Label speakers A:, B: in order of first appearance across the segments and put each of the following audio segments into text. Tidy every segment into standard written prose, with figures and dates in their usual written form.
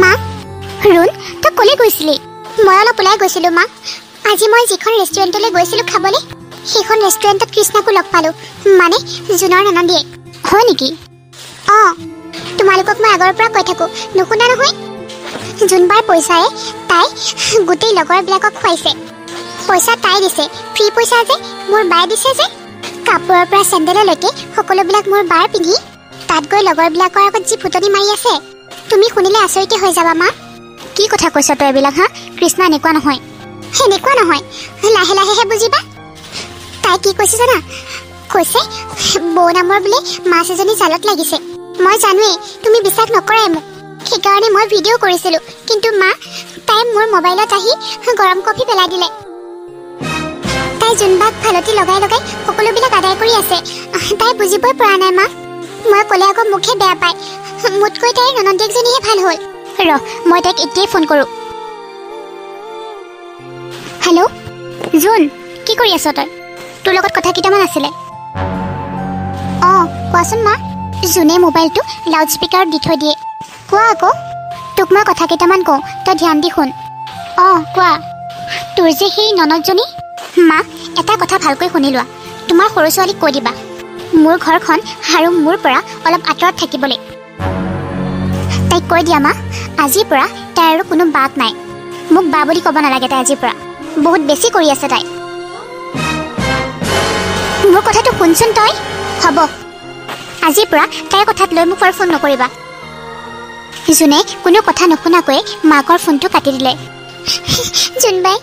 A: মা ৰুণ তই কলৈ গৈছিলি? মই অলপ ওলাই গৈছিলোঁ মা। আজি মই যিখন ৰেষ্টুৰেণ্টলৈ গৈছিলোঁ খাবলৈ, সেইখন ৰেষ্টুৰেণ্টত কৃষ্ণাকো লগ পালোঁ, মানে জুনৰ ননন্দীয়ে। হয় নেকি? অঁ, তোমালোকক মই আগৰ পৰা কৈ থাকোঁ, নুশুনা নহয়? জোনবাৰ পইচাৰে তাই গোটেই লগৰবিলাকক খুৱাইছে। পইচা তাই দিছে, ফ্ৰী পইচা যে মোৰ বায়ে দিছে যে। কাপোৰৰ পৰা চেণ্ডেললৈকে সকলোবিলাক মোৰ বাৰ পিন্ধি তাত গৈ লগৰবিলাকৰ আগত যি ফুটনি মাৰি আছে, তুমি শুনিলে আচৰিতে হৈ যাবা মা। কি কথা কৈছ তই এইবিলাক? হা, কৃষ্ণা এনেকুৱা নহয়। সেনেকুৱা নহয়, লাহে লাহেহে বুজিবা। তাই কি কৈছে জানা? কৈছে বৌ নামৰ বোলে মাছ এজনী জালত লাগিছে। মই জানোৱেই তুমি বিশ্বাস নকৰাই মোক, সেইকাৰণে মই ভিডিঅ' কৰিছিলোঁ। কিন্তু মা, তাই মোৰ মোবাইলত আহি গৰম কফি পেলাই দিলে। তাই জোনবাক ফালতি লগাই লগাই সকলোবিলাক আদায় কৰি আছে। তাই বুজিবই পৰা নাই মা। মই ক'লে আকৌ মুখে বেয়া পায়। মোতকৈ তাইৰ ননন্দীয়েকজনীহে ভাল হ'ল। ৰ, মই তাইক এতিয়াই ফোন কৰোঁ। হেল্ল' জোন, কি কৰি আছ তই? তোৰ লগত কথা কেইটামান আছিলে। অঁ কোৱাচোন মা। জোনে মোবাইলটো লাউড স্পীকাৰত দি থৈ দিয়ে। কোৱা আকৌ। তোক মই কথা কেইটামান কওঁ, তই ধ্যান দি শুন। অঁ কোৱা। তোৰ যে সেই ননদজনী, মা এটা কথা ভালকৈ শুনি লোৱা। তোমাৰ সৰু ছোৱালীক কৈ দিবা মোৰ ঘৰখন আৰু মোৰ পৰা অলপ আঁতৰত থাকিবলৈ। তাইক কৈ দিয়া মা, আজিৰ পৰা তাই আৰু কোনো বাট নাই। মোক বা বুলি ক'ব নালাগে তাই আজিৰ পৰা। বহুত বেছি কৰি আছে তাই। মোৰ কথাটো শুনচোন তই। হ'ব, আজিৰ পৰা তাইৰ কথাত লৈ মোক আৰু ফোন নকৰিবা। জোনে কোনো কথা নুশুনাকৈয়ে মাকৰ ফোনটো কাটি দিলে। জোনবাই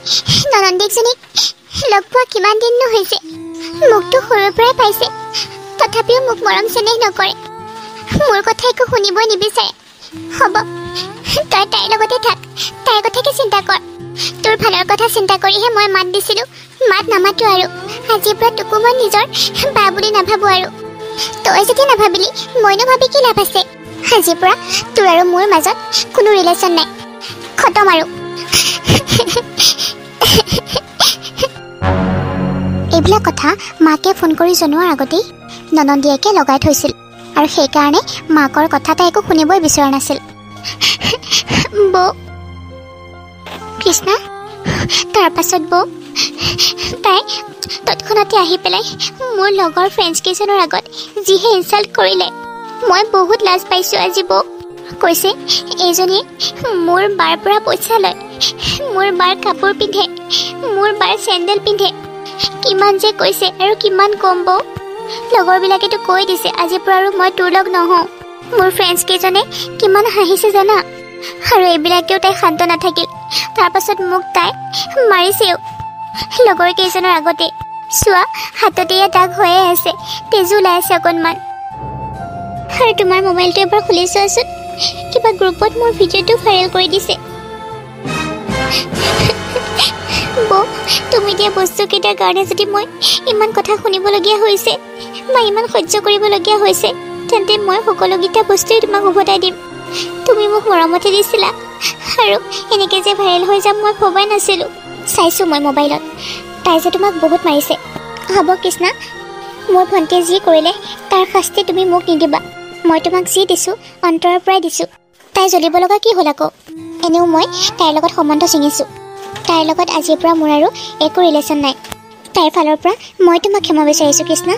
A: ননন্দীকজনীক লগ পোৱা কিমান দিননো হৈছে? মোকতো সৰুৰ পৰাই পাইছে, তথাপিও মোক মৰম চেনেহ নকৰে। মোৰ কথা একো শুনিবই নিবিচাৰে। হ'ব, তই তাইৰ লগতে থাক, তাইৰ কথাকে চিন্তা কৰ। তোৰ ভালৰ কথা চিন্তা কৰিহে মই মাত দিছিলোঁ। মাত নামাতো আৰু। আজিৰ পৰা তোকো মই নিজৰ বা বুলি নাভাবোঁ আৰু। তই যেতিয়া নাভাবিলি, মইনো ভাবি কি লাভ আছে? আজিৰ পৰা তোৰ আৰু মোৰ মাজত কোনো ৰিলেশ্যন নাই, খতম আৰু। এইবিলাক কথা মাকে ফোন কৰি জনোৱাৰ আগতেই ননন্দীয়েকে লগাই থৈছিল, আৰু সেইকাৰণে মাকৰ কথা তাই একো শুনিবই বিচৰা নাছিল। বৌ, কৃষ্ণা, তাৰ পাছত বৌ তাই তৎক্ষণাতে আহি পেলাই মোৰ লগৰ ফ্ৰেণ্ডছ কেইজনৰ আগত যিহে ইনচাল্ট কৰিলে, মই বহুত লাজ পাইছোঁ আজি বৌ। কৈছে এইজনীয়ে মোৰ বাৰ পৰা পইচা লয়, মোৰ বাৰ কাপোৰ পিন্ধে, মোৰ বাৰ চেণ্ডেল পিন্ধে। কিমান যে কৈছে আৰু কিমান কম বৌ। লগৰবিলাকেতো কৈ দিছে আজিৰ পৰা আৰু মই তোৰ লগ নহওঁ। মোৰ ফ্ৰেণ্ডছ কেইজনে কিমান হাঁহিছে জানা। আৰু এইবিলাকেও তাই শান্ত নাথাকিল। তাৰপাছত মোক তাই মাৰিছেও লগৰ কেইজনৰ আগতে। চোৱা, হাততে এয়া দাগ হৈয়ে আছে, তেজো ওলাই আছে অকণমান। আৰু তোমাৰ মোবাইলটো এবাৰ খুলি চোৱাচোন, কিবা গ্ৰুপত মোৰ ভিডিঅ'টো ভাইৰেল কৰি দিছে। বৌ, তুমি দিয়া বস্তুকেইটাৰ কাৰণে যদি মই ইমান কথা শুনিবলগীয়া হৈছে বা ইমান সহ্য কৰিবলগীয়া হৈছে, তেন্তে মই সকলোকেইটা বস্তুৱেই তোমাক উভতাই দিম। তুমি মোক মৰমতে দিছিলা, আৰু এনেকৈ যে ভাইৰেল হৈ যাম মই ভবাই নাছিলোঁ। চাইছোঁ মই মোবাইলত, তাই যে তোমাক বহুত মাৰিছে। হ'ব কৃষ্ণা, মোৰ ভণ্টিয়ে যি কৰিলে তাৰ শাস্তি তুমি মোক নিদিবা। মই তোমাক যি দিছোঁ অন্তৰৰ পৰাই দিছোঁ। তাই জ্বলিব লগা কি হ'ল আকৌ? এনেও মই তাইৰ লগত সম্বন্ধ ছিঙিছোঁ। তাইৰ লগত আজিৰ পৰা মোৰ আৰু একো ৰিলেশ্যন নাই। তাইৰ ফালৰ পৰা মই তোমাক ক্ষমা বিচাৰিছোঁ কৃষ্ণা।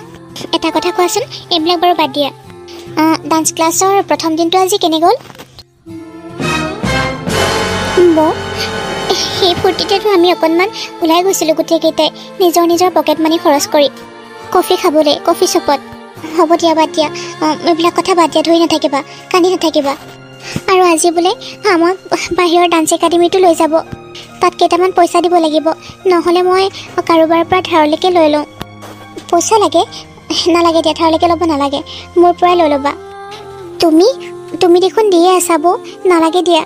A: এটা কথা কোৱাচোন, এইবিলাক বাৰু বাদ দিয়া। ডান্স ক্লাছৰ প্ৰথম দিনটো আজি কেনে গ'ল? বৌ, সেই ফূৰ্তিতেতো আমি অকণমান ওলাই গৈছিলোঁ গোটেইকেইটাই, নিজৰ নিজৰ পকেট মানি খৰচ কৰি কফি খাবলৈ, কফি শ্বপত। হ'ব দিয়া, বাদ দিয়া। এইবিলাক কথা বাদ দিয়া, ধৰি নাথাকিবা, কান্দি নাথাকিবা। আৰু আজি বোলে আমাক বাহিৰৰ ডান্স একাডেমীটো লৈ যাব। তাত কেইটামান পইচা দিব লাগিব, নহ'লে মই কাৰোবাৰ পৰা ধাৰলৈকে লৈ লওঁ। পইচা লাগে? নালাগে দিয়া, ধাৰলৈকে ল'ব নালাগে, মোৰ পৰাই লৈ ল'বা। তুমি দেখোন দিয়ে আছা বৌ, নালাগে দিয়া।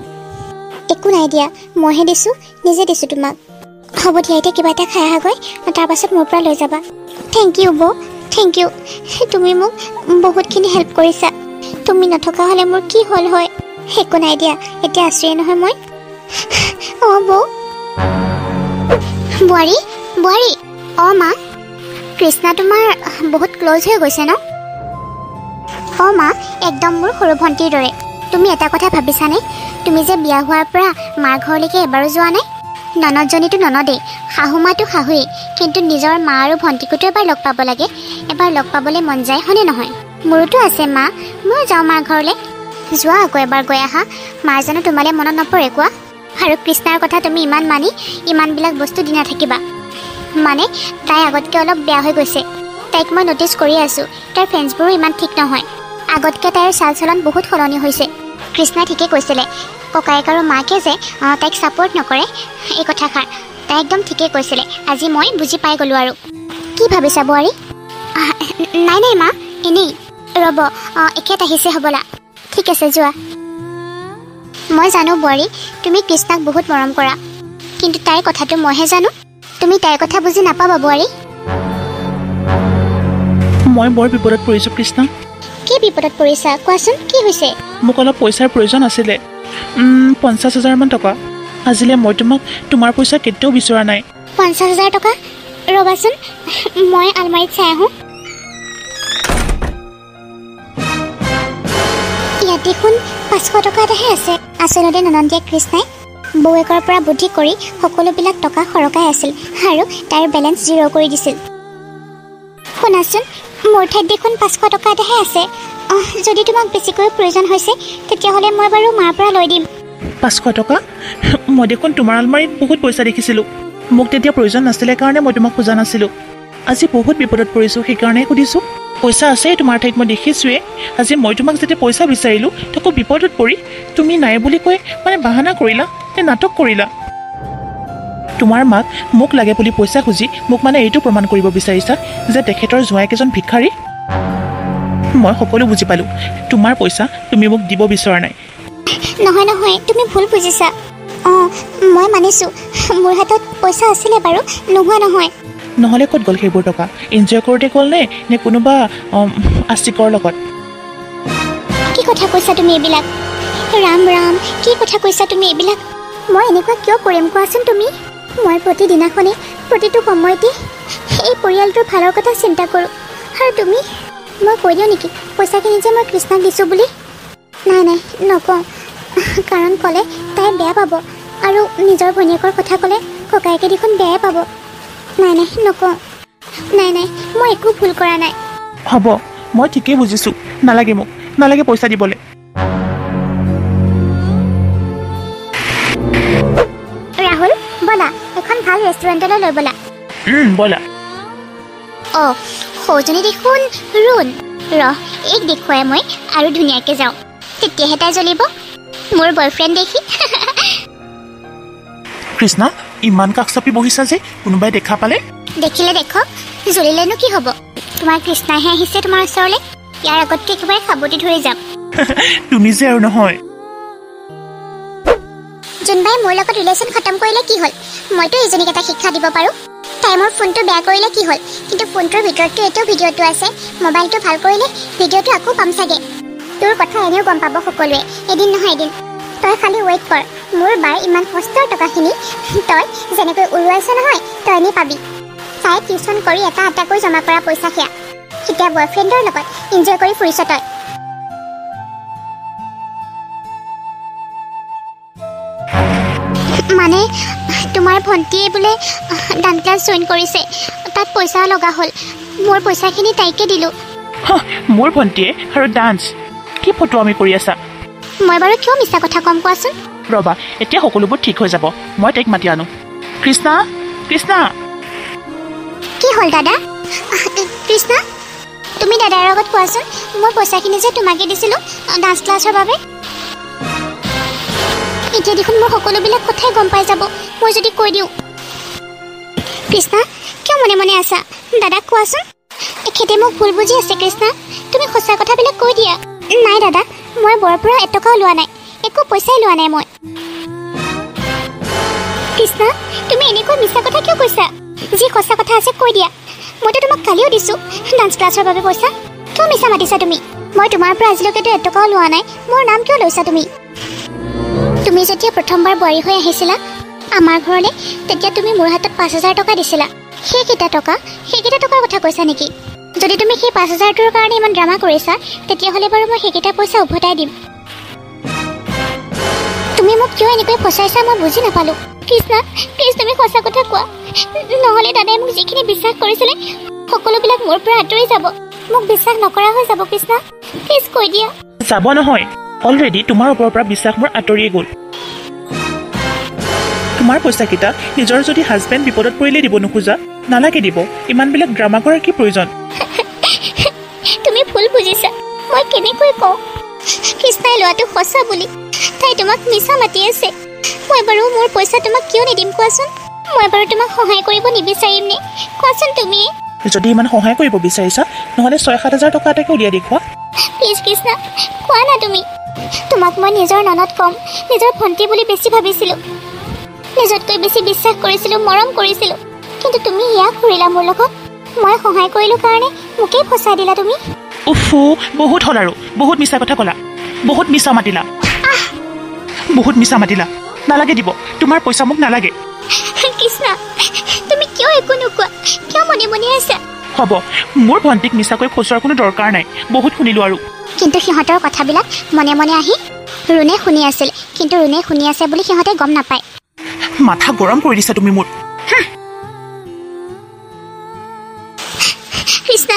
A: একো নাই দিয়া, মইহে দিছোঁ, নিজে দিছোঁ তোমাক। হ'ব দিয়া, এতিয়া কিবা এটা খাই আহাগৈ, তাৰপাছত মোৰ পৰা লৈ যাবা। থেংক ইউ বৌ, থেংক ইউ। তুমি মোক বহুতখিনি হেল্প কৰিছা। তুমি নথকা হ'লে মোৰ কি হ'ল হয়? একো নাই দিয়া, এতিয়া আছোঁৱেই নহয় মই। অঁ বৌ। বোৱাৰী, অঁ মা, কৃষ্ণা তোমাৰ বহুত ক্ল'জ হৈ গৈছে ন? অঁ মা, একদম মোৰ সৰু ভণ্টিৰ দৰে। তুমি এটা কথা ভাবিছানে তুমি যে বিয়া হোৱাৰ পৰা মাৰ ঘৰলৈকে এবাৰো যোৱা নাই ননদজনীটো ননদেই শাহু মাটো শাহুৱেই কিন্তু নিজৰ মা আৰু ভণ্টিকোতো এবাৰ লগ পাব লাগে এবাৰ লগ পাবলৈ মন যায় হয়নে নহয় মোৰোতো আছে মা মই যাওঁ মাৰ ঘৰলৈ যোৱা আকৌ এবাৰ গৈ আহা মাৰ জানো তোমালৈ মনত নপৰে কোৱা আৰু কৃষ্ণাৰ কথা তুমি ইমান মানি ইমানবিলাক বস্তু দি নাথাকিবা মানে তাই আগতকৈ অলপ বেয়া হৈ গৈছে তাইক মই নটিচ কৰি আছোঁ তাইৰ ফ্ৰেণ্ডছবোৰো ইমান ঠিক নহয় আগতকৈ তাইৰ চাল চলন বহুত সলনি হৈছে কৃষ্ণাই ঠিকে কৈছিলে ককায়েক আৰু মাকে যে তাইক ছাপোৰ্ট নকৰে এই কথাষাৰ তাই একদম ঠিকেই কৈছিলে আজি মই বুজি পাই গ'লোঁ আৰু কি ভাবিছা বোৱাৰী নাই নাই মা এনেই ৰ'ব এখেত আহিছে হ'বলা ঠিক আছে যোৱা মই জানো বোৱাৰী তুমি কৃষ্ণাক বহুত মৰম কৰা কিন্তু তাইৰ কথাটো মইহে জানো তুমি তাইৰ কথা বুজি নাপাবা বোৱাৰী
B: মই বৰ বিপদত পৰিছোঁ কৃষ্ণা
A: কি বিপদত পৰিছা কোৱাচোন কি হৈছে
B: মোক অলপ পইচাৰ প্ৰয়োজন আছিলে 50,000 মান টকা আজিলৈ মই তোমাৰ পইচা কেতিয়াও বিচৰা নাই
A: 50,000 টকা ৰ'বাচোন মই আলমাৰীত চাই আহোঁ ইয়াত দেখোন 500 টকা এটাহে আছে আচলতে ননন্দীয়ে কৃষ্ণাই বৌৱেকৰ পৰা বুদ্ধি কৰি সকলোবিলাক টকা সৰকাই আছিল আৰু তাইৰ বেলেঞ্চ 0 কৰি দিছিল শুনাচোন মোৰ ঠাইত দেখোন 500 টকা এটাহে আছে যদি তোমাক বেছিকৈ প্ৰয়োজন হৈছে তেতিয়াহ'লে মই বাৰু মাৰ পৰা লৈ দিম
B: 500 টকা মই দেখোন তোমাৰ আলমাৰীত বহুত পইচা দেখিছিলোঁ মোক তেতিয়া প্ৰয়োজন নাছিলে কাৰণে মই তোমাক খোজা নাছিলোঁ আজি বহুত বিপদত পৰিছোঁ সেইকাৰণে সুধিছোঁ পইচা আছে তোমাৰ ঠাইত মই দেখিছোঁৱে আজি মই তোমাক যেতিয়া পইচা বিচাৰিলোঁ তাকো বিপদত পৰি তুমি নাই বুলি কৈ মানে বাহানা কৰিলা নে নাটক কৰিলা তোমাৰ মাক মোক লাগে বুলি পইচা খুজি মোক মানে এইটো প্ৰমাণ কৰিব বিচাৰিছা যে তেখেতৰ জোঁৱাইকেইজন ভিক্ষাৰী মই সকলো বুজি পালোঁ তোমাৰ পইচা তুমি মোক দিব বিচৰা নাই
A: নহয় নহয় তুমি ভুল বুজিছা মই মানিছোঁ মোৰ হাতত পইচা আছিলে বাৰু নোহোৱা নহয়
B: নহ'লে ক'ত গ'ল সেইবোৰ টকা এনজয় কৰোঁতে গ'ল নে কোনোবা আস্তিকৰ লগত
A: কি কথা কৈছা তুমি এইবিলাক ৰাম ৰাম কি কথা কৈছা তুমি এইবিলাক মই এনেকুৱা কিয় কৰিম কোৱাচোন তুমি মই প্ৰতিদিনাখনে প্ৰতিটো সময়তে এই পৰিয়ালটোৰ ভালৰ কথা চিন্তা কৰোঁ আৰু তুমি মই কৈ দিওঁ নেকি পইচাখিনি যে মই কৃষ্ণাক দিছোঁ বুলি নাই নাই নকওঁ কাৰণ ক'লে তাই বেয়া পাব আৰু নিজৰ ভনীয়েকৰ কথা ক'লে ককায়েকে দেখোন বেয়াই পাব নাই নাই নকওঁ নাই নাই মই একো ভুল কৰা নাই
B: হ'ব মই ঠিকেই বুজিছোঁ নালাগে মোক নালাগে পইচা দিবলৈ
A: ৰাহুল ব'লা এখন ভাল ৰেষ্টুৰেণ্টলৈ লৈ ব'লা
B: ব'লা
A: সৌজনী দেখোন ৰুণ এইক দেখুৱাই মই আৰু ধুনীয়াকৈ যাওঁ তেতিয়াহে তাই জ্বলিব মোৰ বয়ফ্ৰেণ্ড দেখি
B: কৃষ্ণা ইমান কাষ চাপি বহিছা যে কোনোবাই দেখা পালে
A: দেখিলে দেখক জ্বলিলেনো কি হ'ব তোমাৰ কৃষ্ণাহে আহিছে তোমাৰ ওচৰলৈ ইয়াৰ আগতকৈ একেবাৰে সাৱটি ধৰি যাম
B: তুমি যে আৰু নহয়
A: যোনবাই মোৰ লগত ৰিলেশ্যন খতম কৰিলে কি হ'ল মইতো ইজনীক এটা শিক্ষা দিব পাৰোঁ তাই মোৰ ফোনটো বেয়া কৰিলে কি হ'ল কিন্তু ফোনটোৰ ভিতৰততো এতিয়াও ভিডিঅ'টো আছে মোবাইলটো ভাল কৰিলে ভিডিঅ'টো আকৌ পাম চাগে তোৰ কথা এনেও গম পাব সকলোৱে এদিন নহয় এদিন তই খালি ৱেইট কৰ মোৰ বাৰ ইমান কষ্টৰ টকাখিনি তই যেনেকৈ উৰুৱাইছ নহয় তই এনেই পাবি চাই টিউশ্যন কৰি এটা এটাকৈ জমা কৰা পইচা সেয়া এতিয়া বয়ফ্ৰেণ্ডৰ লগত এনজয় কৰি ফুৰিছ তই মানে তোমাৰ ভণ্টিয়ে বোলে ডান্স ক্লাছ জইন কৰিছে তাত পইচা লগা হ'ল মোৰ পইচাখিনি তাইকে দিলোঁ
B: মোৰ ভণ্টিয়ে আৰু ডান্স কি ফটো আমি কৰি আছা
A: মই বাৰু কিয় মিছা কথা ক'ম কোৱাচোন
B: ৰ'বা এতিয়া সকলোবোৰ ঠিক হৈ যাব মই তাইক মাতি আনো কৃষ্ণা কৃষ্ণা
A: কি হ'ল দাদা কৃষ্ণা তুমি দাদাৰ আগত কোৱাচোন মই পইচাখিনি যে তোমাকে দিছিলোঁ ডান্স ক্লাছৰ বাবে এতিয়া দেখোন মোৰ সকলোবিলাক কথাই গম পাই যাব মই যদি কৈ দিওঁ কৃষ্ণা কিয় মনে মনে আছা দাদাক কোৱাচোন এখেতে মোক ভুল বুজি আছে কৃষ্ণা তুমি সঁচা কথাবিলাক কৈ দিয়া নাই দাদা মই বৰ পৰা এটকাও লোৱা নাই একো পইচাই লোৱা নাই মই কৃষ্ণা তুমি এনেকৈ মিছা কথা কিয় কৈছা যি সঁচা কথা আছে কৈ দিয়া মইতো তোমাক কালিও দিছোঁ ডান্স ক্লাছৰ বাবে পইচা কিয় মিছা মাতিছা তুমি মই তোমাৰ পৰা আজিলৈকেতো এটকাও লোৱা নাই মোৰ নাম কিয় লৈছা তুমি যেতিয়া প্ৰথমবাৰ বোৱাৰী হৈ আহিছিলা আমাৰ ঘৰলৈ তেতিয়া তুমি মোৰ হাতত 5,000 টকা দিছিলা সেইকেইটা টকাৰ কথা কৈছা নেকি যদি তুমি সেই 5,000টোৰ কাৰণে ইমান ড্ৰামা কৰিছা তেতিয়াহ'লে বাৰু মই সেইকেইটা পইচা উভতাই দিম তুমি মোক কিয় এনেকৈ ফচাইছা মই বুজি নাপালোঁ কৃষ্ণ প্লিজ তুমি সঁচা কথা কোৱা নহ'লে দাদাই মোক যিখিনি বিশ্বাস কৰিছিলে সকলোবিলাক মোৰ পৰা আঁতৰি যাব মোক বিশ্বাস নকৰা হৈ যাব কৃষ্ণ প্লিজ কৈ দিয়া
B: যাব নহয় অলৰেডি তোমাৰ ওপৰৰ পৰা বিশ্বাস মোৰ আঁতৰিয়ে গ'ল তোমাৰ পইচাকেইটা নিজৰ যদি হাজবেণ্ড বিপদত পৰিলে দিব নোখোজা নালাগে দিব ইমানবিলাক ড্ৰামা কৰাৰ কি প্ৰয়োজন
A: তুমি ভুল বুজিছা মই কেনেকৈ কওঁ কৃষ্ণাই লোৱাটো সঁচা বুলি তাই তোমাক মিছা মাতি আছে মই বাৰু মোৰ পইচা তোমাক কিয় নিদিম কোৱাচোন মই বাৰু তোমাক সহায় কৰিব নিবিচাৰিম নে কোৱাচোন তুমি
B: যদি ইমান সহায় কৰিব বিচাৰিছা নহ'লে 6-7 হাজাৰ টকা এটাকে উলিয়াই দেখুওৱা
A: প্লিজ কৃষ্ণ কোৱা না তুমি তোমাক মই নিজৰ ননত কম নিজৰ ভণ্টি বুলি বেছি ভাবিছিলোঁ নিজতকৈ বেছি বিশ্বাস কৰিছিলোঁ মৰম কৰিছিলোঁ কিন্তু তুমি ইয়া কৰিলা মোৰ লগত মই সহায় কৰিলোঁ কাৰণে মোকেই ফচাই দিলা তুমি
B: উফু বহুত হ'ল আৰু বহুত মিছা কথা ক'লা বহুত মিছা মাতিলা নালাগে দিব তোমাৰ পইচা মোক নালাগে
A: কৃষ্ণ তুমি কিয় একো নোকোৱা কিয় মনে মনে আছা
B: হ'ব মোৰ ভণ্টিক মিছাকৈ ফচোৱাৰ কোনো দৰকাৰ নাই বহুত শুনিলোঁ আৰু
A: কিন্তু সিহঁতৰ কথাবিলাক মনে মনে আহি ৰুণে শুনি আছিল কিন্তু ৰুণে শুনি আছে বুলি সিহঁতে গম নাপায়
B: মাথা গৰম কৰি দিছা তুমি মোৰ
A: কৃষ্ণ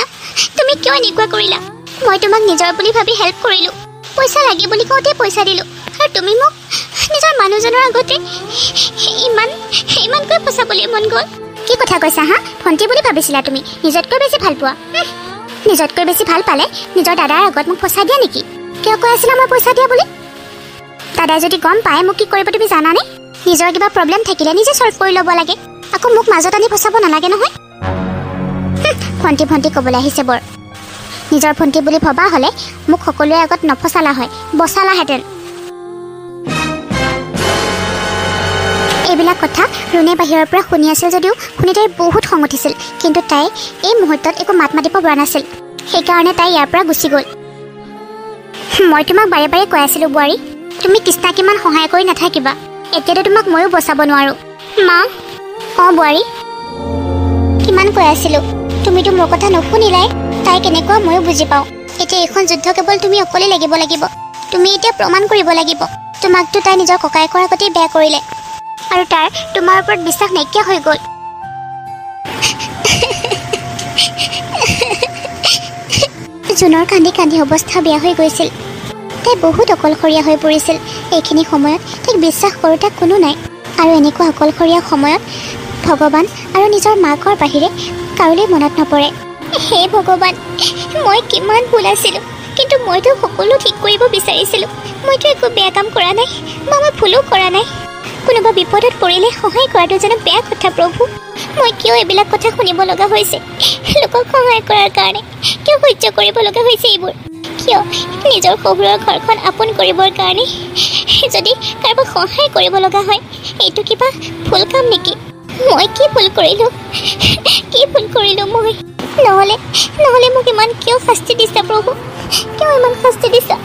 A: তুমি কিয় এনেকুৱা কৰিলা মই তোমাক নিজৰ বুলি ভাবি হেল্প কৰিলোঁ পইচা লাগে বুলি কওঁতে পইচা দিলোঁ আৰু তুমি মোক নিজৰ মানুহজনৰ আগতে ইমানকৈ ফচাবলৈ মন গ'ল কি কথা কৈছা হা ভণ্টি বুলি ভাবিছিলা তুমি নিজতকৈ বেছি ভাল পোৱা নিজতকৈ বেছি ভাল পালে নিজৰ দাদাৰ আগত মোক ফচাই দিয়া নেকি কিয় কৈ আছিলা মই পইচা দিয়া বুলি দাদাই যদি গম পায় মোক কি কৰিব তুমি জানানে নিজৰ কিবা প্ৰব্লেম থাকিলে নিজে চল্ভ কৰি ল'ব লাগে আকৌ মোক মাজত আনি ফচাব নালাগে নহয় ভণ্টি ভণ্টি ক'বলৈ আহিছে বৰ নিজৰ ভণ্টি বুলি ভবা হ'লে মোক সকলোৰে আগত নফচালা হয় বচালাহেঁতেন এইবিলাক কথা ৰুণে বাহিৰৰ পৰা শুনি আছিল যদিও শুনি তাইৰ বহুত খং উঠিছিল কিন্তু তাই এই মুহূৰ্তত একো মাত মাতিব পৰা নাছিল সেইকাৰণে তাই ইয়াৰ পৰা গুচি গ'ল মই তোমাক বাৰে বাৰে কৈ আছিলোঁ বোৱাৰী তুমি কৃষ্ণাক ইমান সহায় কৰি নাথাকিবা এতিয়াতো তোমাক ময়ো বচাব নোৱাৰোঁ মা অঁ বোৱাৰী কিমান কৈ আছিলোঁ তুমিতো মোৰ কথা নুশুনিলাই তাই কেনেকুৱা ময়ো বুজি পাওঁ এতিয়া এইখন যুদ্ধ কেৱল তুমি অকলেই লাগিব তুমি এতিয়া প্ৰমাণ কৰিব লাগিব তোমাকতো তাই নিজৰ ককায়েকৰ আগতেই বেয়া কৰিলে আৰু তাৰ তোমাৰ ওপৰত বিশ্বাস নাইকিয়া হৈ গ'ল জুনৰ কান্দি কান্দি অৱস্থা বেয়া হৈ গৈছিল তাই বহুত অকলশৰীয়া হৈ পৰিছিল এইখিনি সময়ত তাইক বিশ্বাস কৰোঁ তাক কোনো নাই আৰু এনেকুৱা অকলশৰীয়া সময়ত ভগৱান আৰু নিজৰ মাকৰ বাহিৰে কাৰোলৈ মনত নপৰে হে ভগৱান মই কিমান ভুল আছিলোঁ কিন্তু মইতো সকলো ঠিক কৰিব বিচাৰিছিলোঁ মইতো একো বেয়া কাম কৰা নাই বা মই ভুলো কৰা নাই কোনোবা বিপদত পৰিলে সহায় কৰাটো যেন বেয়া কথা প্ৰভু মই কিয় এইবিলাক কথা শুনিব লগা হৈছে লোকক সহায় কৰাৰ কাৰণে কিয় সহ্য কৰিব লগা হৈছে এইবোৰ কিয় নিজৰ শহুৰৰ ঘৰখন আপোন কৰিবৰ কাৰণে যদি কাৰোবাক সহায় কৰিব লগা হয় এইটো কিবা ভুল কাম নেকি মই কি ভুল কৰিলোঁ মই নহ'লে মোক ইমান কিয় শাস্তি দিছা প্ৰভু কিয় ইমান শাস্তি দিছা